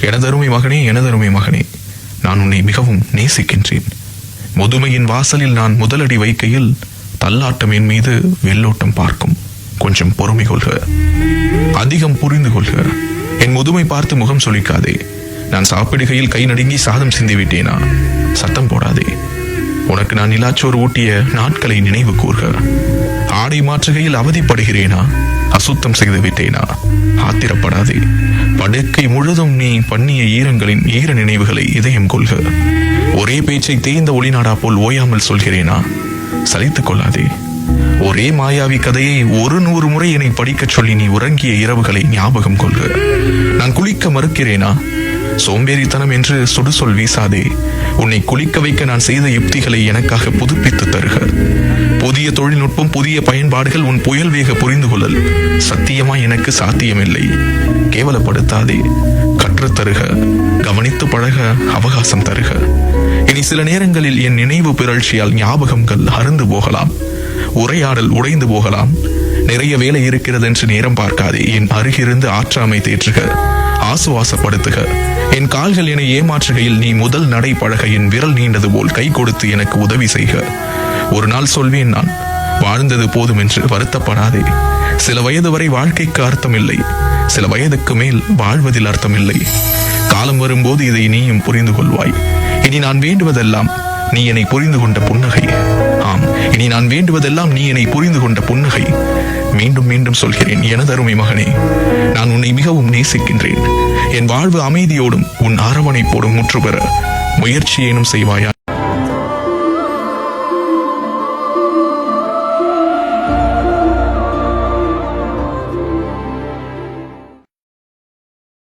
எனதருமை மகனே, எனதருமை மகனே, நான் உன்னை மிகவும் நேசிக்கின்றேன். முதுமையின் வாசலில் நான் முதலடி வைக்கையில் தள்ளாட்டம் என் மீது வெள்ளோட்டம் பார்க்கும். கொஞ்சம் பொறுமை கொள்க, அதிகம் புரிந்து கொள்க. என் முதுமை பார்த்து முகம் சொலிக்காதே. நான் சாப்பிடுகையில் கை நடுங்கி சாதம் சிந்திவிட்டேனா? சத்தம் போடாதே. உனக்கு நான் நிலாச்சோறு ஊட்டிய நாட்களை நினைவு கூர்க. ஆடை மாற்றுகையில் அவதிப்படுகிறேனா? அசுத்தம் செய்து விட்டேனா? ஆத்திரப்படாதே. படுக்கை முழுதும் நீ பண்ணிய ஈரங்களின் ஈர நினைவுகளை இதயம் கொள்க. ஒரே பேச்சை தேய்ந்த ஒளிநாடா போல் ஓயாமல் சொல்கிறேனா? சலித்துக் கொள்ளாதே. ஒரே மாயாவி கதையை 100 முறை என்னை படிக்கச் சொல்லி நீ உறங்கிய இரவுகளை ஞாபகம் கொள்க. நான் குளிக்க மறுக்கிறேனா? சோம்பேறித்தனம் என்று சுடுசொல் வீசாதே. உன்னை குளிக்க வைக்க நான் செய்த யுக்திகளை எனக்காக புதுப்பித்து தருக. புதிய தொழில்நுட்பம், புதிய பயன்பாடுகள், உன் புயல் வேக புரிந்து கொள்ளல் சத்தியமா எனக்கு சாத்தியமில்லை. கேவலப்படுத்தாதே. கற்றுத் தருக. கவனித்து பழக அவகாசம் தருக. இனி சில நேரங்களில் என் நினைவு பிறழ்ச்சியால் ஞாபகங்கள் அருந்து போகலாம். உரையாடல் உடைந்து போகலாம். நிறைய வேலை இருக்கிறது என்று நேரம் பார்க்காதே. என் அருகிருந்து ஆற்றாமை தேற்றுக, ஆசுவாசப்படுத்துக. என் கால்கள் என்னை ஏமாற்றுகையில் நீ முதல் நடை பழக என் விரல் நீண்டது போல் கை கொடுத்து எனக்கு உதவி செய்க. ஒரு நாள் சொல்வேன், நான் வாழ்ந்தது போதும் என்று. வருத்தப்படாதே. சில வயது வரை வாழ்க்கைக்கு அர்த்தமில்லை. சில வயதுக்கு மேல் வாழ்வதில் அர்த்தமில்லை. காலம் வரும்போது இதை நீயும் புரிந்து கொள்வாய். இனி நான் வேண்டுவதெல்லாம் நீ என்னை புரிந்து கொண்ட புன்னகை. ஆம், இனி நான் வேண்டுவதெல்லாம் நீ என்னை புரிந்து கொண்ட புன்னகை. மீண்டும் மீண்டும் சொல்கிறேன், எனதருமை மகனே, நான் உன்னை மிகவும் நேசிக்கின்றேன். என் வாழ்வு அமைதியோடும் உன் அரவணைப்போடும் முற்றுபெற முயற்சி ஏனும் செய்வாயா?